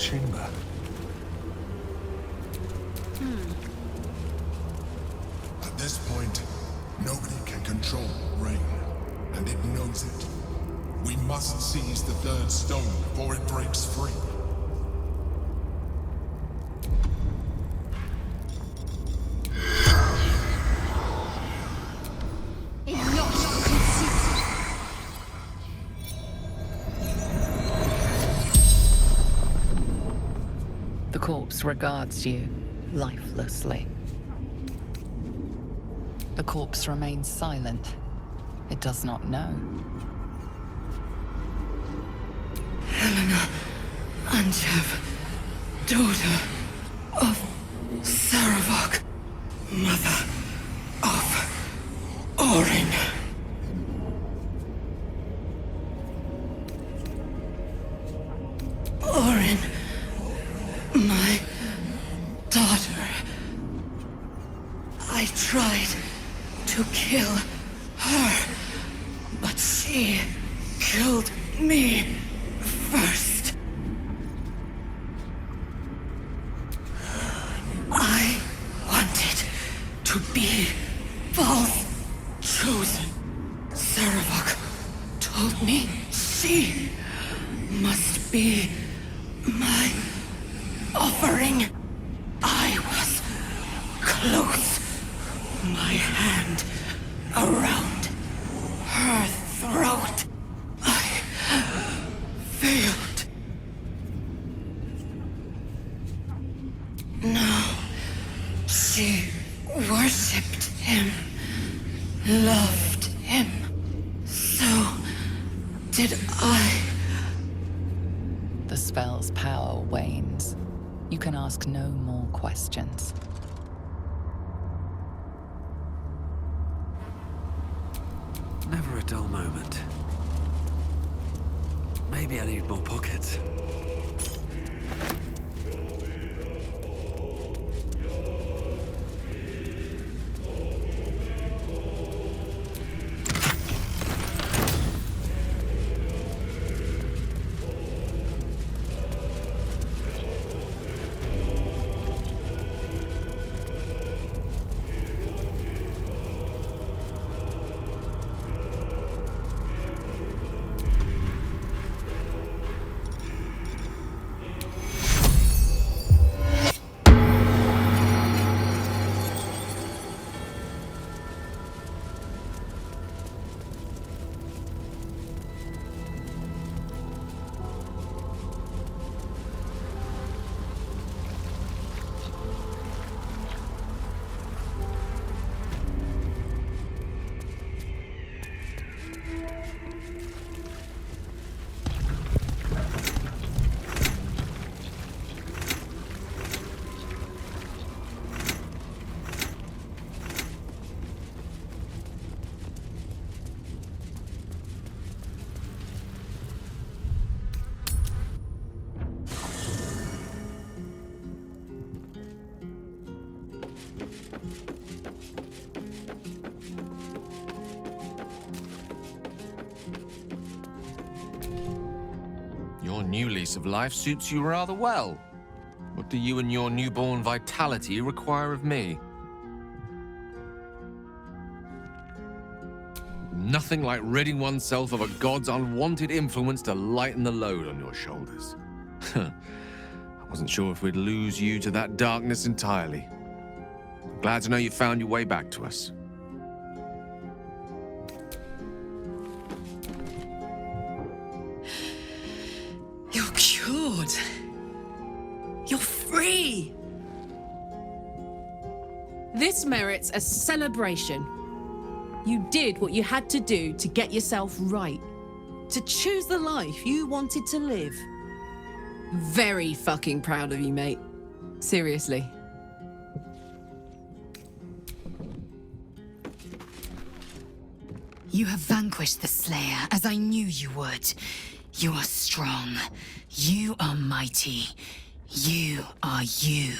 chamber. At this point, nobody can control rain, and it knows it. We must seize the third stone before it breaks free. The corpse regards you lifelessly. The corpse remains silent. It does not know. Helena Anchev, daughter of Saravok, mother of Orin. Orin, my daughter. I tried to kill her, but she killed me first. I wanted to be false chosen. Saravok told me she must be my offering. I was close, my hand around her throat. I failed. No, she worshipped him, loved him. So did I. The spell's power wanes. You can ask no more questions. Never a dull moment. Maybe I need more pockets. Your new lease of life suits you rather well. What do you and your newborn vitality require of me? Nothing like ridding oneself of a god's unwanted influence to lighten the load on your shoulders. I wasn't sure if we'd lose you to that darkness entirely. Glad to know you found your way back to us. You're cured. You're free. This merits a celebration. You did what you had to do to get yourself right. To choose the life you wanted to live. Very fucking proud of you, mate. Seriously. You have vanquished the Slayer, as I knew you would. You are strong. You are mighty. You are you.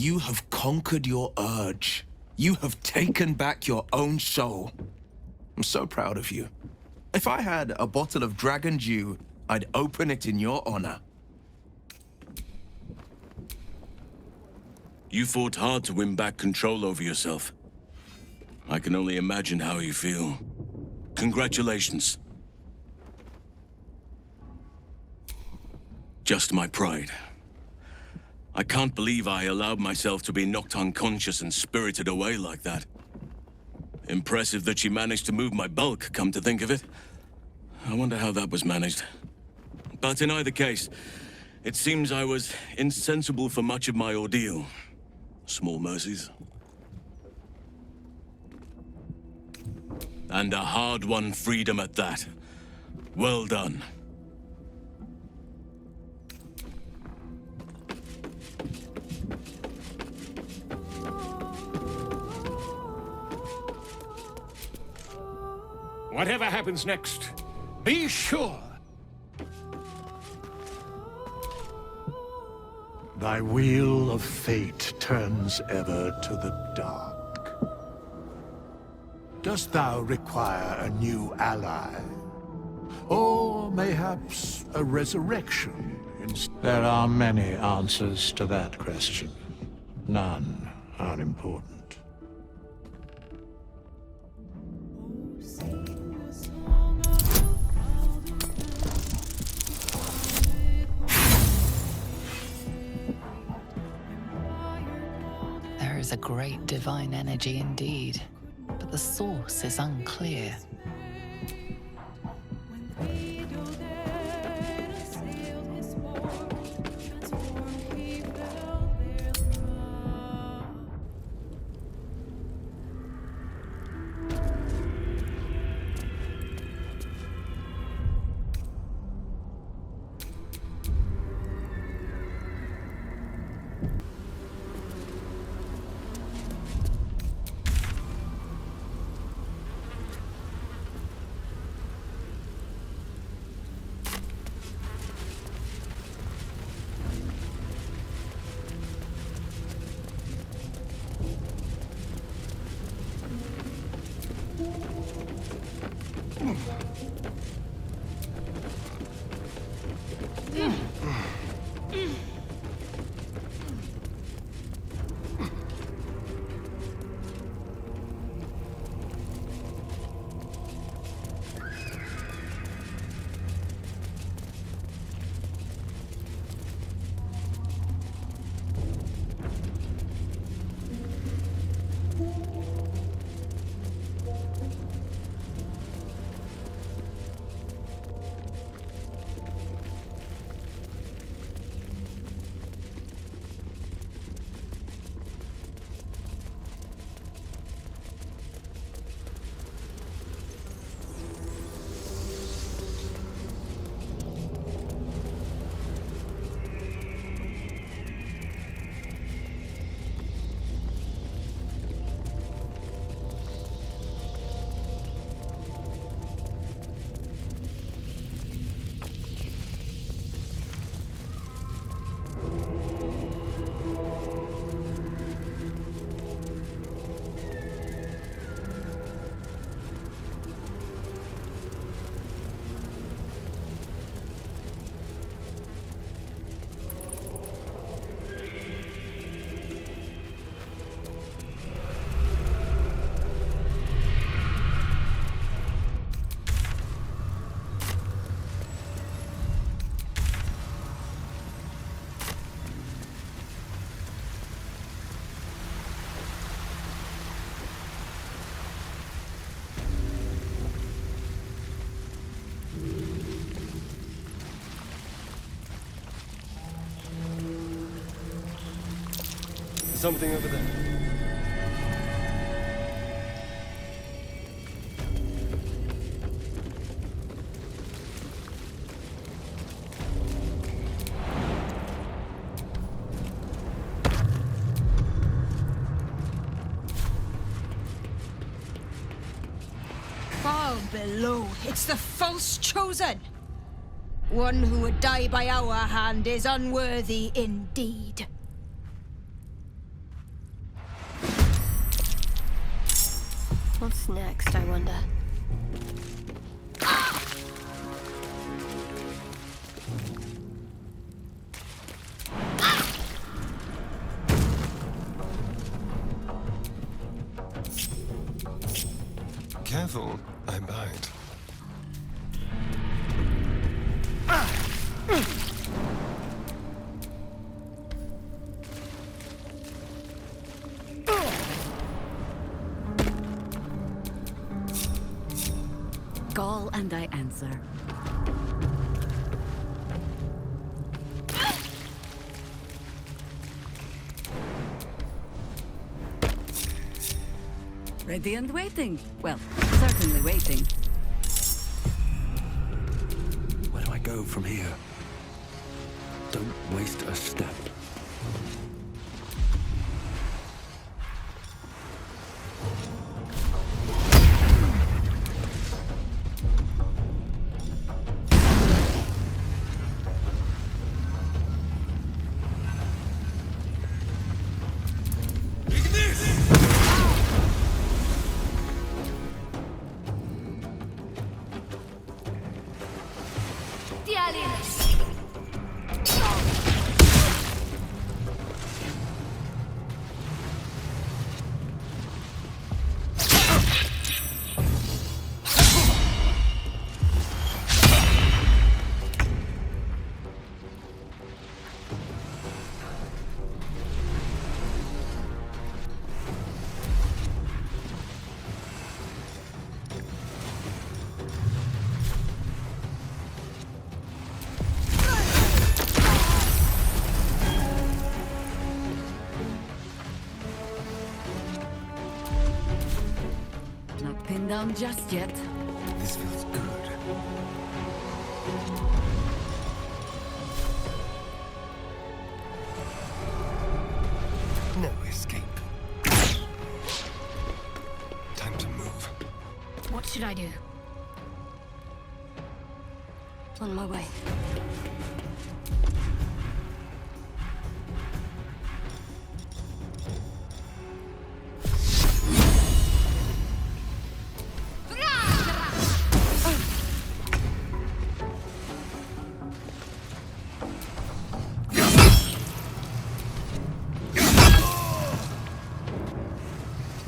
You have conquered your urge. You have taken back your own soul. I'm so proud of you. If I had a bottle of dragon dew, I'd open it in your honor. You fought hard to win back control over yourself. I can only imagine how you feel. Congratulations. Just my pride. I can't believe I allowed myself to be knocked unconscious and spirited away like that. Impressive that she managed to move my bulk, come to think of it. I wonder how that was managed. But in either case, it seems I was insensible for much of my ordeal. Small mercies. And a hard-won freedom at that. Well done. Whatever happens next, be sure thy wheel of fate turns ever to the dark. Dost thou require a new ally? Or mayhaps a resurrection? There are many answers to that question. None are important. There is a great divine energy indeed, but the source is unclear. Something over there. Far below, it's the false chosen. One who would die by our hand is unworthy indeed. What's next, I wonder? Careful, I bite. Call and I answer. Ready and waiting. Well, certainly waiting. Where do I go from here? Don't waste a step. Not pinned down just yet. This feels good. No escape. Time to move. What should I do? On my way.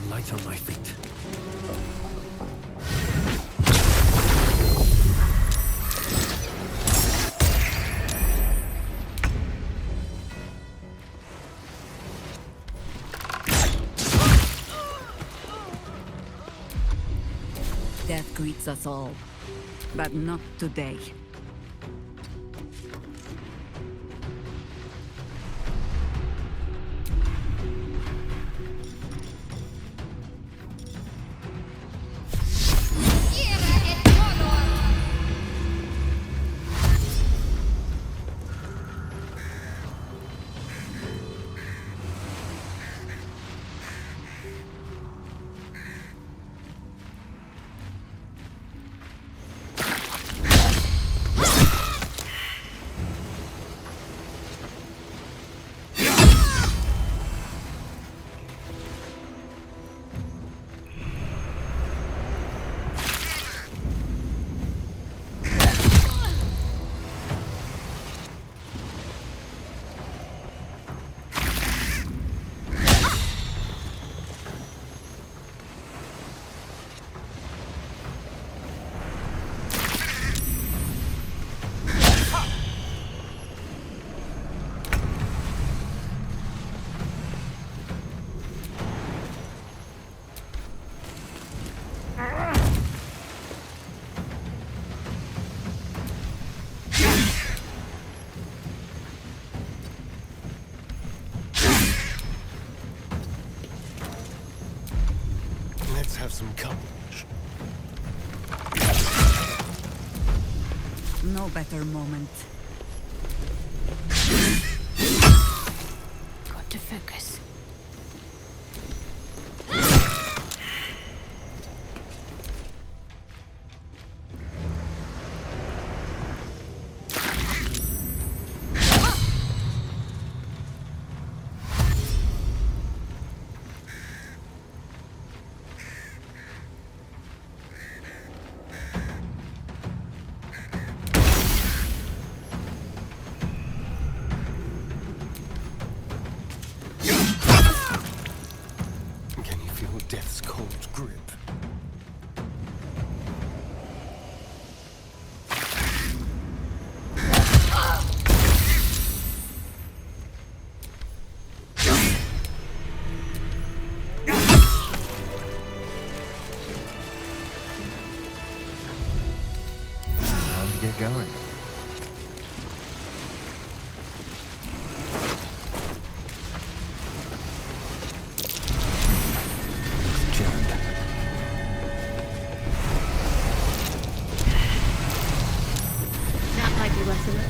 Light on my feet. Death greets us all. But not today. Let's have some courage. No better moment. Got to focus. feel death's cold grip. Time to get going. That might be worth a look.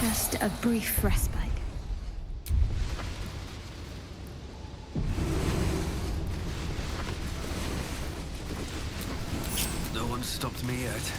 Just a brief respite. No one stopped me yet.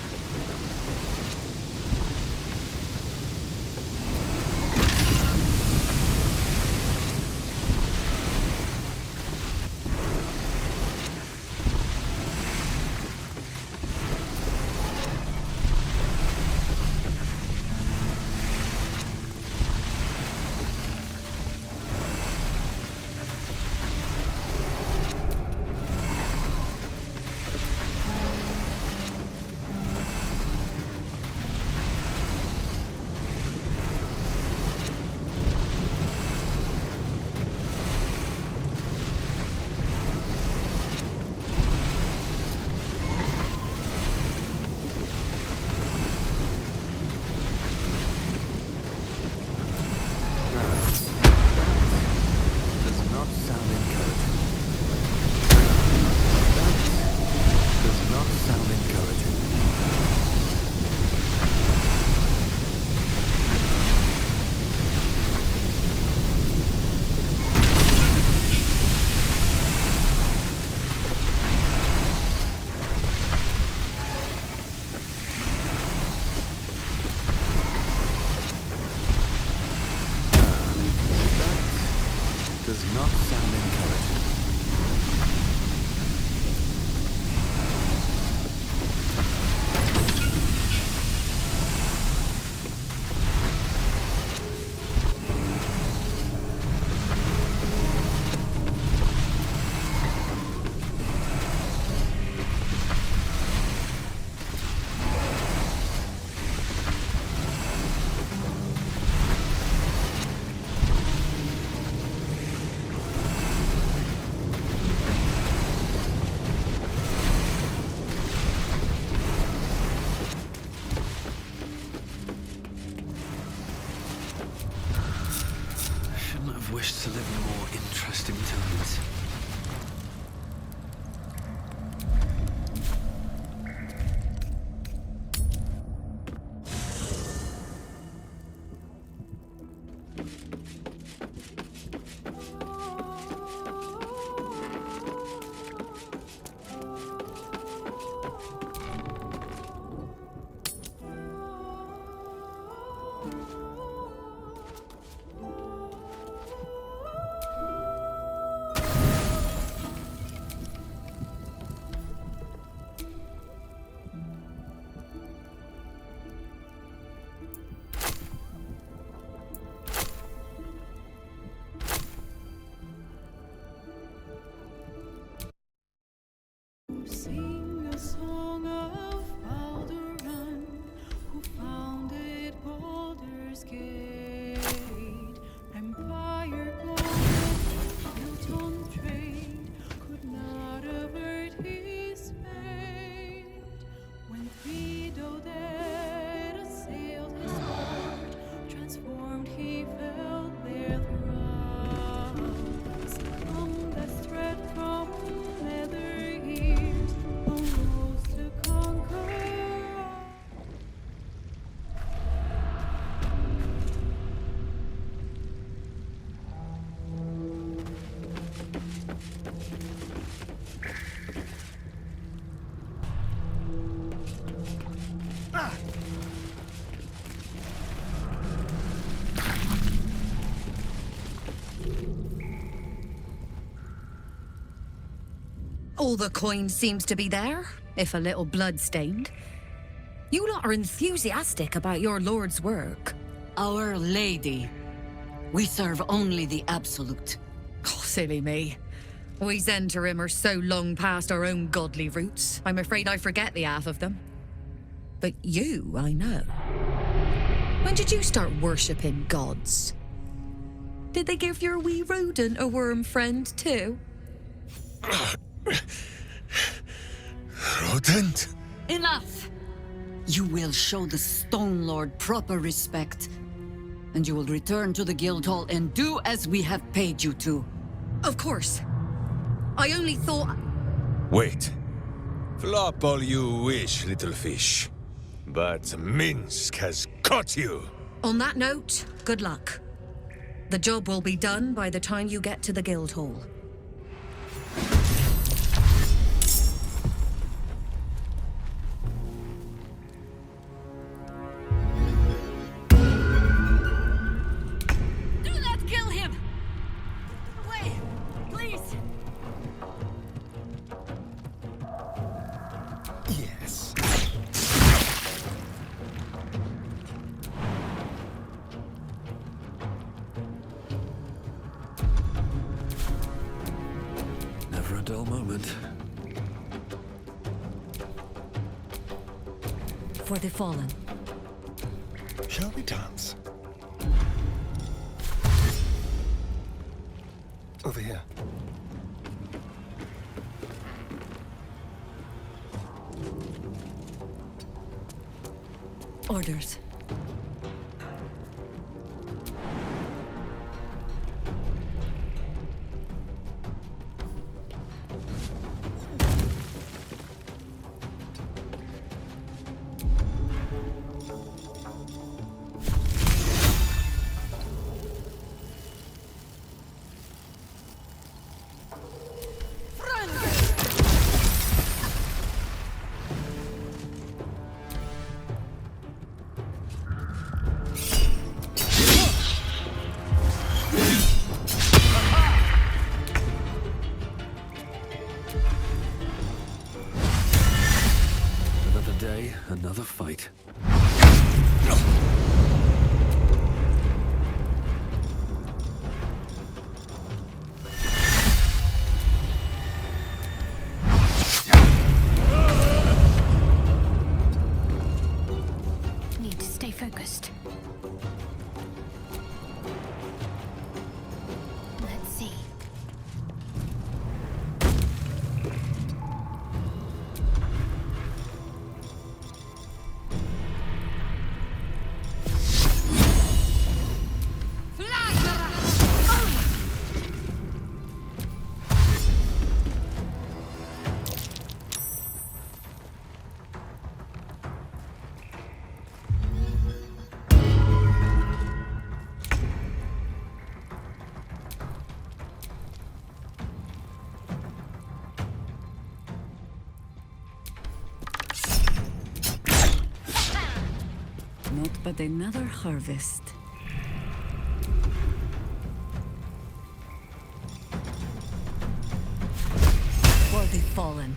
Does not sound encouraging. Wished to live in more interesting times. Sing a song of Baldur, who founded Baldur's Gate. Empire golden, built on trade, could not avert his fate. When Theoden assailed his court, transformed he felt their thrones. From the thread from leather to conquer. All the coin seems to be there, if a little blood-stained. You lot are enthusiastic about your lord's work. Our Lady. We serve only the Absolute. Oh, silly me. We Zentarim are so long past our own godly roots, I'm afraid I forget the half of them. But you, I know. When did you start worshipping gods? Did they give your wee rodent a worm friend, too? Rodent? Enough! You will show the Stone Lord proper respect, and you will return to the Guildhall and do as we have paid you to. Of course. I only thought... Wait. Flop all you wish, little fish. But Minsk has caught you. On that note, good luck. The job will be done by the time you get to the Guildhall. Do not kill him! Wait, please! Yes. Never a dull moment. For the fallen. Shall we dance? Over here. Orders. Another day, another fight. Need to stay focused. Let's see. Not but another harvest. For the fallen.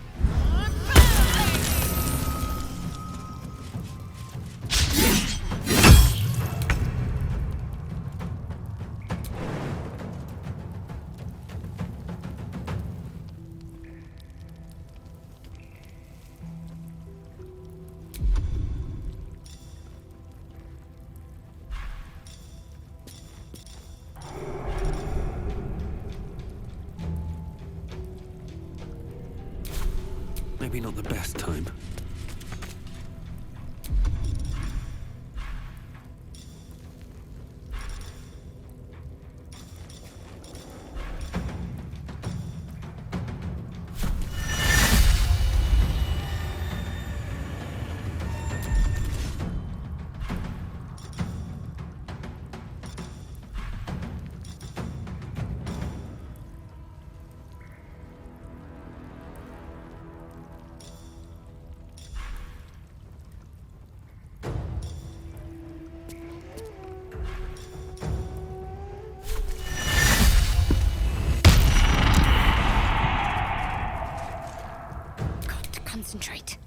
Maybe not the best time. Got to concentrate.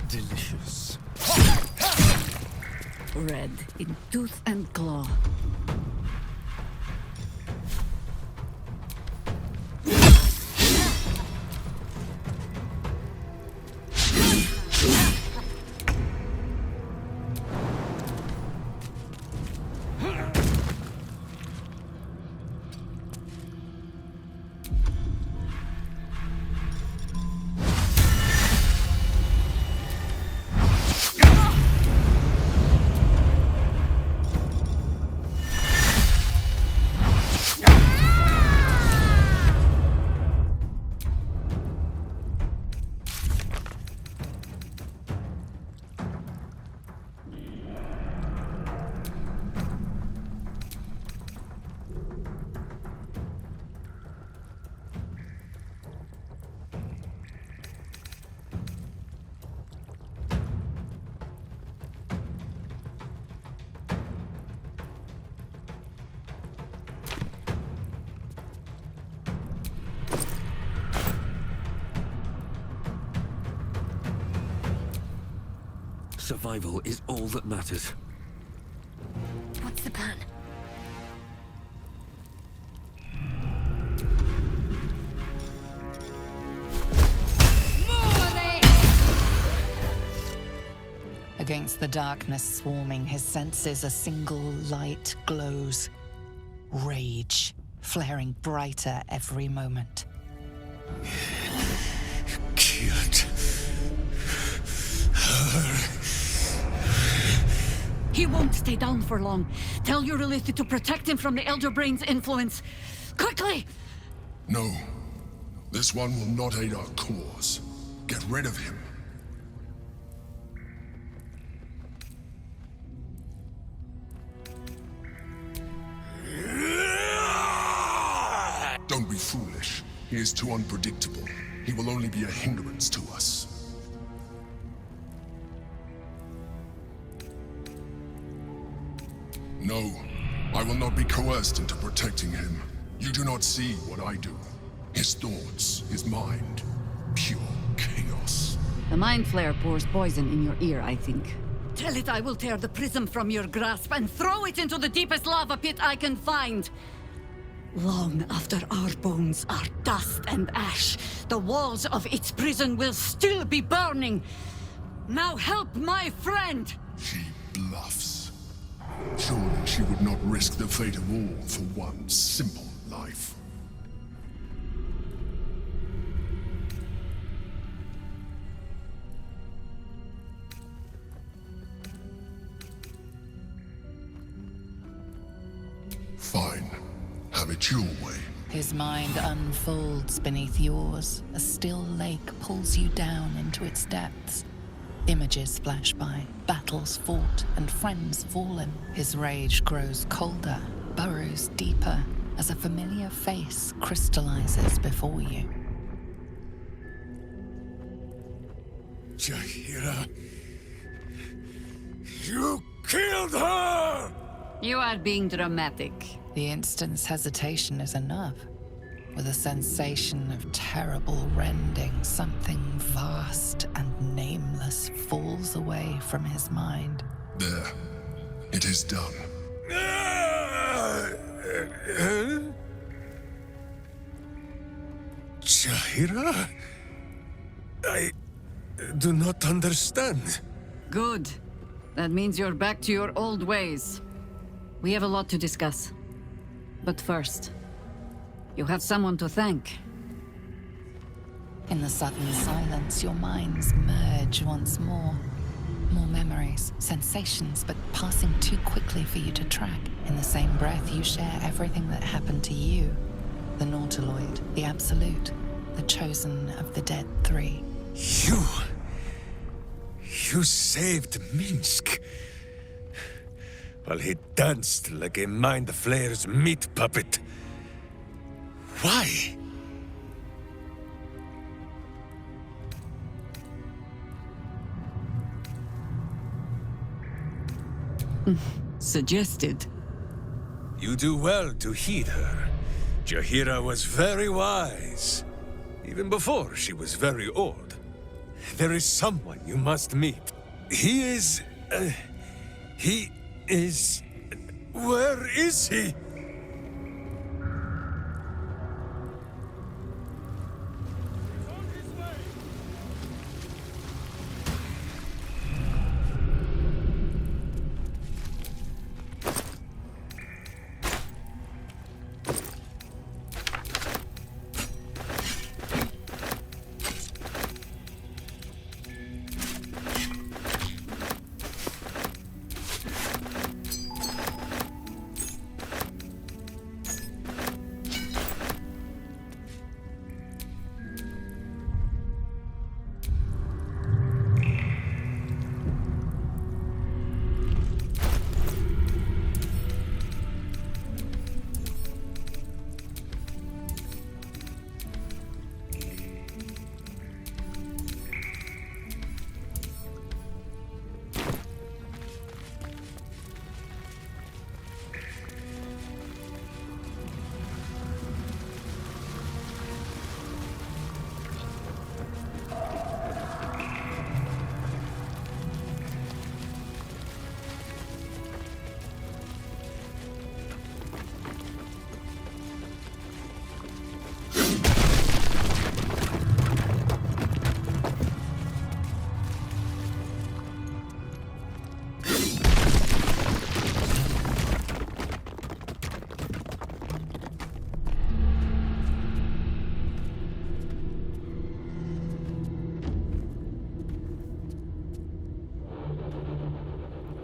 Delicious. Red in tooth and claw. survival is all that matters. What's the plan? Against the darkness swarming his senses, a single light glows. Rage, flaring brighter every moment. Killed her. He won't stay down for long. Tell Eurylithi to protect him from the Elder Brain's influence. Quickly! No. This one will not aid our cause. Get rid of him. Don't be foolish. He is too unpredictable. He will only be a hindrance to us. No, I will not be coerced into protecting him. You do not see what I do. His thoughts, his mind, pure chaos. The Mind Flare pours poison in your ear, I think. Tell it I will tear the prism from your grasp and throw it into the deepest lava pit I can find. Long after our bones are dust and ash, the walls of its prison will still be burning. Now help my friend! She bluffs. Surely she would not risk the fate of all for one simple life. Fine. Have it your way. His mind unfolds beneath yours. A still lake pulls you down into its depths. Images flash by, battles fought, and friends fallen. His rage grows colder, burrows deeper, as a familiar face crystallizes before you. Jaheira! You killed her! You are being dramatic. The instant's hesitation is enough. With a sensation of terrible rending, something vast and nameless falls away from his mind. There. It is done. Jaheira? I do not understand. Good. That means you're back to your old ways. We have a lot to discuss. But first, you have someone to thank. In the sudden silence, your minds merge once more. More memories, sensations, but passing too quickly for you to track. In the same breath, you share everything that happened to you. The Nautiloid, the Absolute, the chosen of the dead three. You saved Minsk. While he danced like a Mind Flayer's meat puppet. Why? Suggested. You do well to heed her. Jaheira was very wise. Even before she was very old. There is someone you must meet. He is... Where is he?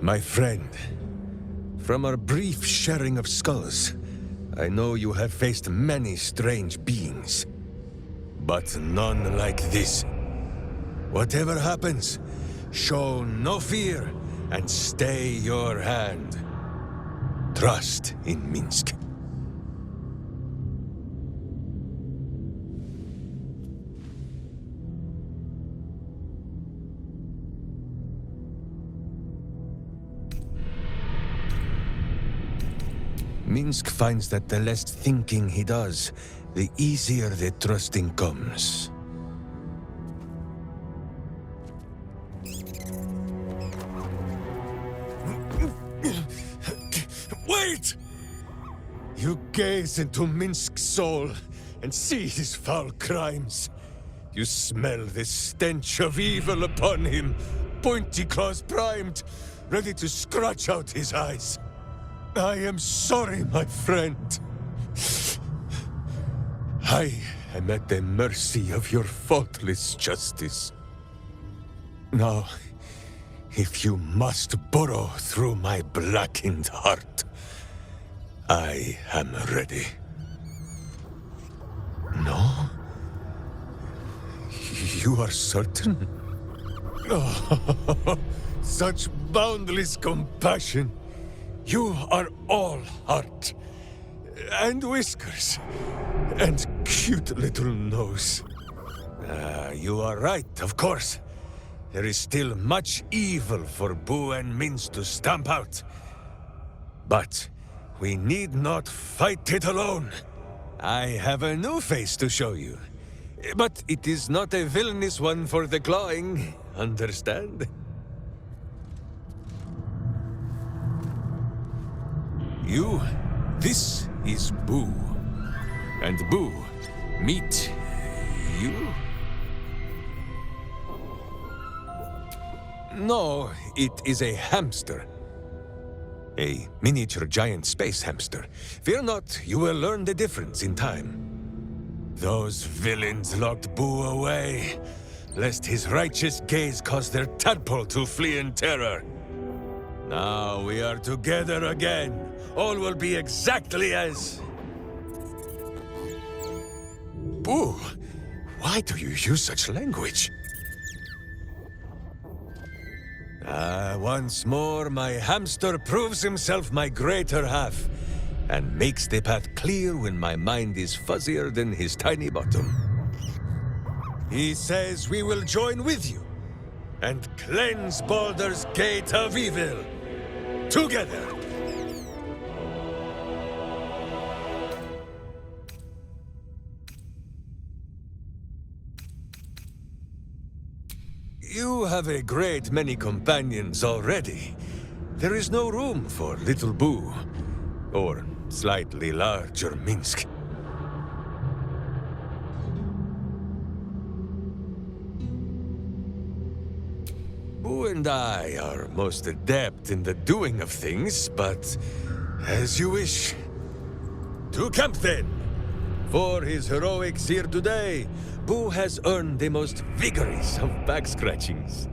My friend, from our brief sharing of skulls, I know you have faced many strange beings, but none like this. Whatever happens, show no fear and stay your hand. Trust in Minsk. Minsk finds that the less thinking he does, the easier the trusting comes. Wait! You gaze into Minsk's soul and see his foul crimes. You smell the stench of evil upon him, pointy claws primed, ready to scratch out his eyes. I am sorry, my friend. I am at the mercy of your faultless justice. Now, if you must burrow through my blackened heart, I am ready. No? You are certain? Oh, such boundless compassion. You are all heart, and whiskers, and cute little nose. You are right, of course. There is still much evil for Boo and Minsk to stamp out. But we need not fight it alone. I have a new face to show you. But it is not a villainous one for the clawing, understand? This is Boo. And Boo, meet you? No, it is a hamster. A miniature giant space hamster. Fear not, you will learn the difference in time. Those villains locked Boo away, lest his righteous gaze cause their tadpole to flee in terror. Now we are together again. All will be exactly as... Boo! Why do you use such language? Once more, my hamster proves himself my greater half, and makes the path clear when my mind is fuzzier than his tiny bottom. He says we will join with you, and cleanse Baldur's gate of evil. Together! You have a great many companions already. There is no room for little Boo, or slightly larger Minsk. Boo and I are most adept in the doing of things, but as you wish. To camp then! For his heroics here today, Boo has earned the most vigorous of back scratchings.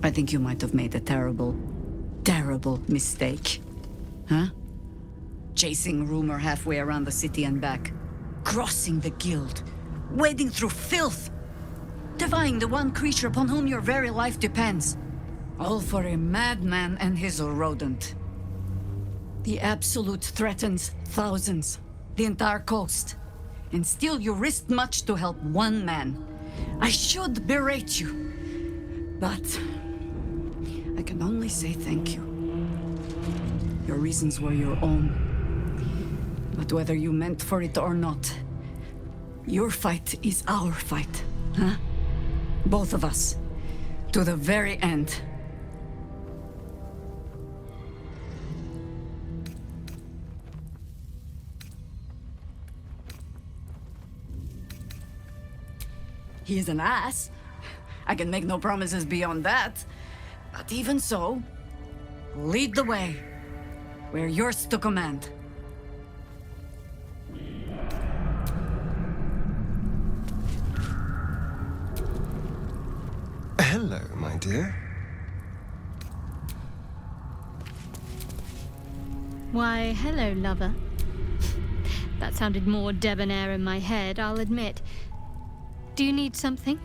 I think you might have made a terrible, terrible mistake. Huh? Chasing rumor halfway around the city and back. Crossing the guild. Wading through filth. Defying the one creature upon whom your very life depends. All for a madman and his rodent. The Absolute threatens thousands. The entire coast. And still you risked much to help one man. I should berate you. But... I can only say thank you. Your reasons were your own. But whether you meant for it or not, your fight is our fight, huh? Both of us. To the very end. He is an ass. I can make no promises beyond that. But even so, lead the way. We're yours to command. Hello, my dear. Why, hello, lover. That sounded more debonair in my head, I'll admit. Do you need something?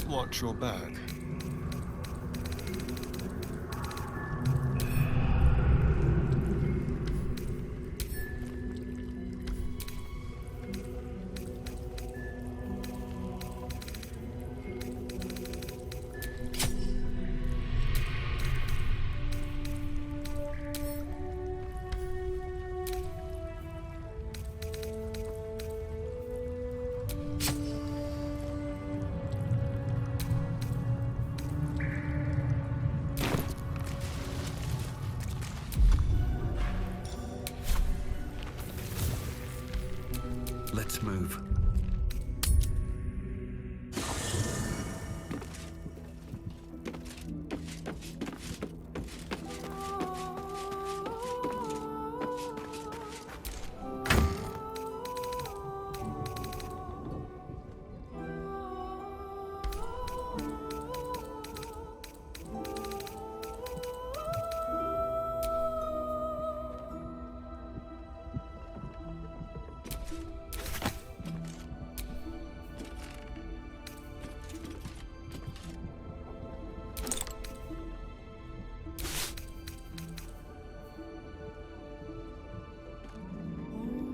Watch your back. Let's move.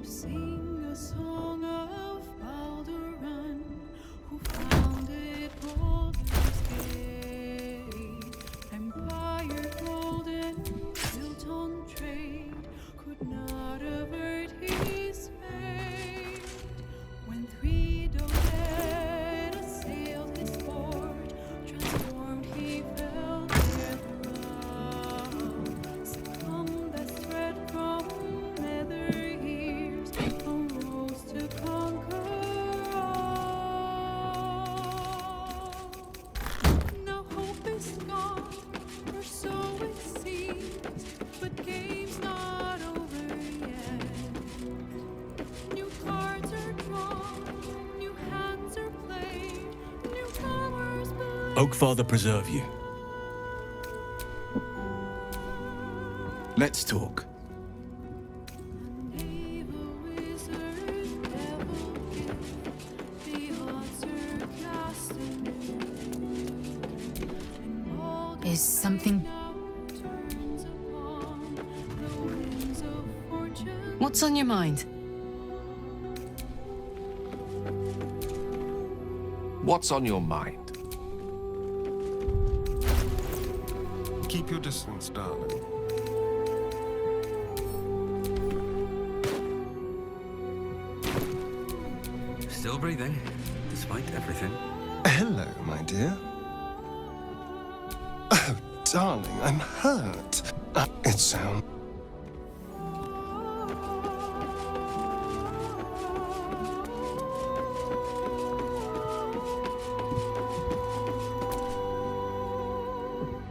Sing a song of Baldur, who founded Baldur's Gate. Empire golden, built on trade, could not avert his fate. When three dead assailed his fort, transformed he fell their thrall. Succumbed as thread from nether years, arose to conquer all. Now hope is gone, or so it seems, but game's not over yet. New cards are drawn, new hands are played, newcomers believe. Oakfather preserve you. Let's talk. Is something What's on your mind? What's on your mind? Keep your distance, darling. Still breathing, despite everything. Hello, my dear. Oh, darling, I'm hurt. It sounds...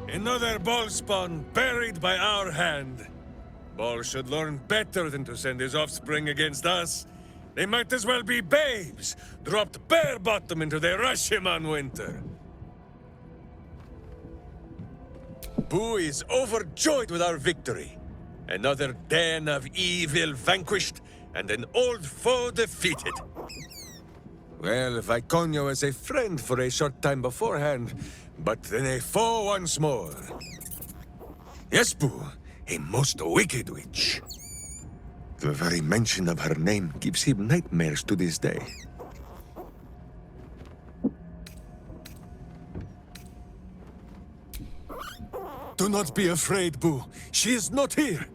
Another ball spawn buried by our hand. Ball should learn better than to send his offspring against us. They might as well be babes, dropped bare bottom into the Rashiman winter. Boo is overjoyed with our victory. Another den of evil vanquished, and an old foe defeated. Well, Viconio was a friend for a short time beforehand, but then a foe once more. Yes, Boo, a most wicked witch. The very mention of her name gives him nightmares to this day. Do not be afraid, Boo. She is not here.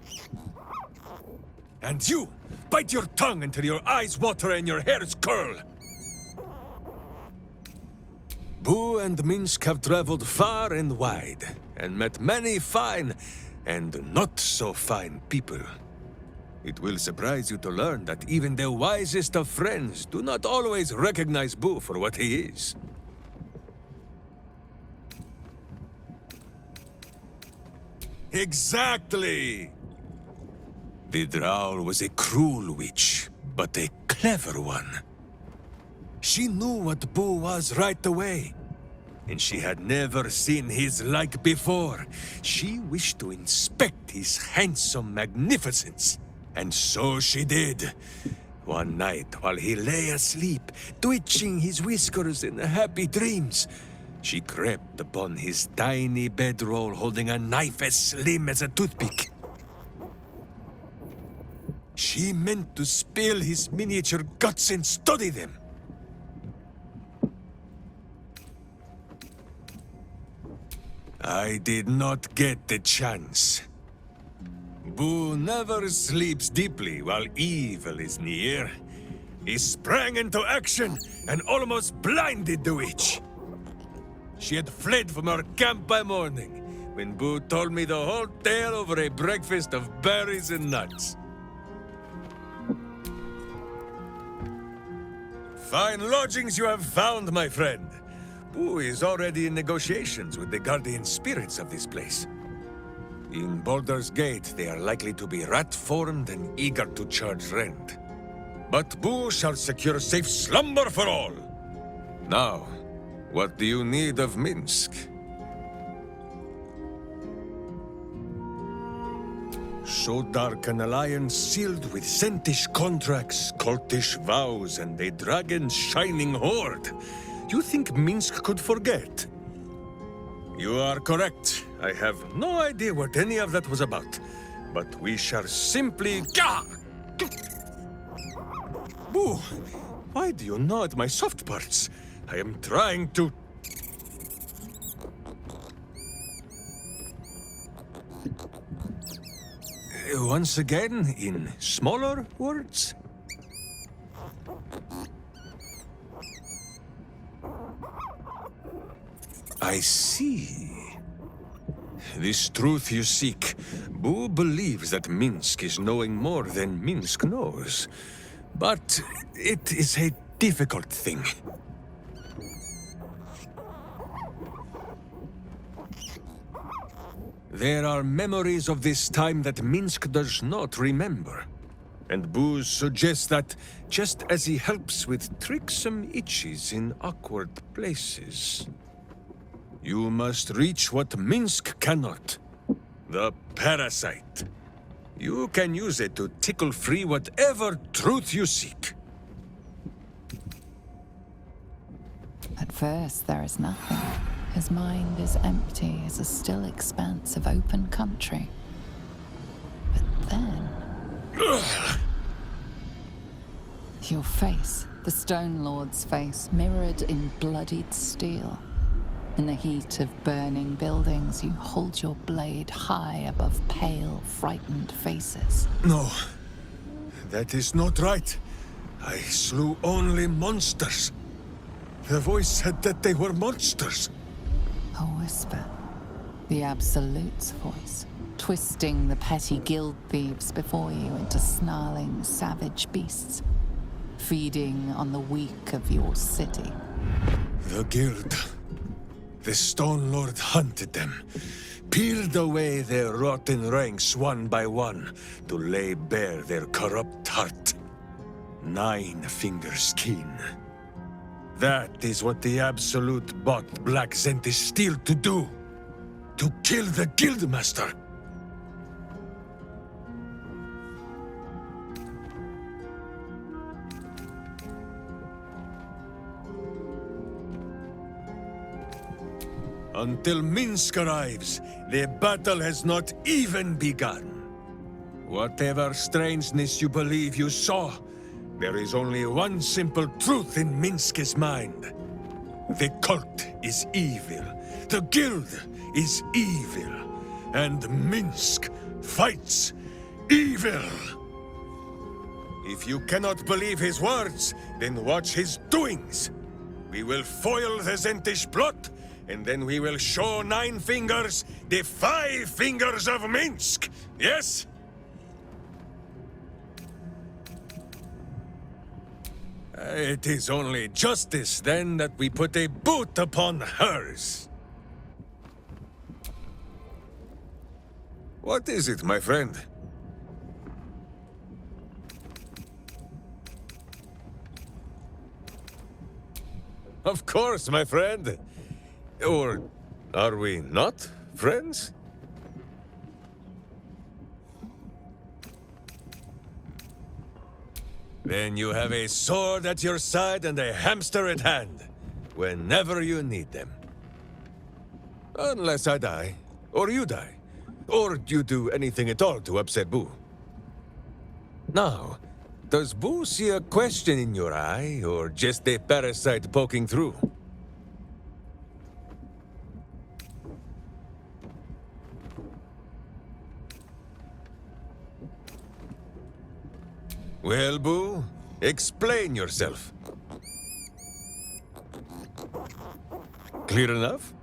And you, bite your tongue until your eyes water and your hairs curl. Boo and Minsk have traveled far and wide, and met many fine and not so fine people. It will surprise you to learn that even the wisest of friends do not always recognize Boo for what he is. Exactly! The Drow was a cruel witch, but a clever one. She knew what Boo was right away, and she had never seen his like before. She wished to inspect his handsome magnificence, and so she did. One night, while he lay asleep, twitching his whiskers in happy dreams, she crept upon his tiny bedroll holding a knife as slim as a toothpick. She meant to spill his miniature guts and study them. I did not get the chance. Boo never sleeps deeply while evil is near. He sprang into action and almost blinded the witch. She had fled from our camp by morning, when Boo told me the whole tale over a breakfast of berries and nuts. Fine lodgings you have found, my friend. Boo is already in negotiations with the guardian spirits of this place. In Baldur's Gate, they are likely to be rat-formed and eager to charge rent. But Boo shall secure safe slumber for all. Now, what do you need of Minsk? So dark an alliance sealed with Sentish contracts, cultish vows, and a dragon's shining hoard. You think Minsk could forget? You are correct. I have no idea what any of that was about. But we shall simply... Boo! Why do you gnaw at my soft parts? I am trying to... Once again, in smaller words? I see. This truth you seek. Boo believes that Minsk is knowing more than Minsk knows. But it is a difficult thing. There are memories of this time that Minsk does not remember. And Boo suggests that, just as he helps with tricksome itches in awkward places, you must reach what Minsk cannot. The parasite. You can use it to tickle free whatever truth you seek. At first, there is nothing. His mind is empty as a still expanse of open country. But then... Your face, the Stone Lord's face, mirrored in bloodied steel. In the heat of burning buildings, you hold your blade high above pale, frightened faces. No, that is not right. I slew only monsters. The voice said that they were monsters. A whisper. The Absolute's voice, twisting the petty guild thieves before you into snarling, savage beasts, feeding on the weak of your city. The guild. The Stone Lord hunted them, peeled away their rotten ranks one by one to lay bare their corrupt heart. 9 fingers keen. That is what the Absolute bought Black Zentish Steel to do. To kill the Guildmaster. Until Minsk arrives, the battle has not even begun. Whatever strangeness you believe you saw, there is only one simple truth in Minsk's mind. The cult is evil. The guild is evil. And Minsk fights evil. If you cannot believe his words, then watch his doings. We will foil the Zentish plot, and then we will show 9 fingers the 5 fingers of Minsk! Yes? It is only justice, then, that we put a boot upon hers. What is it, my friend? Of course, my friend. Or are we not friends? Then you have a sword at your side and a hamster at hand, whenever you need them. Unless I die, or you die, or you do anything at all to upset Boo. Now, does Boo see a question in your eye, or just a parasite poking through? Well, Boo, explain yourself. Clear enough?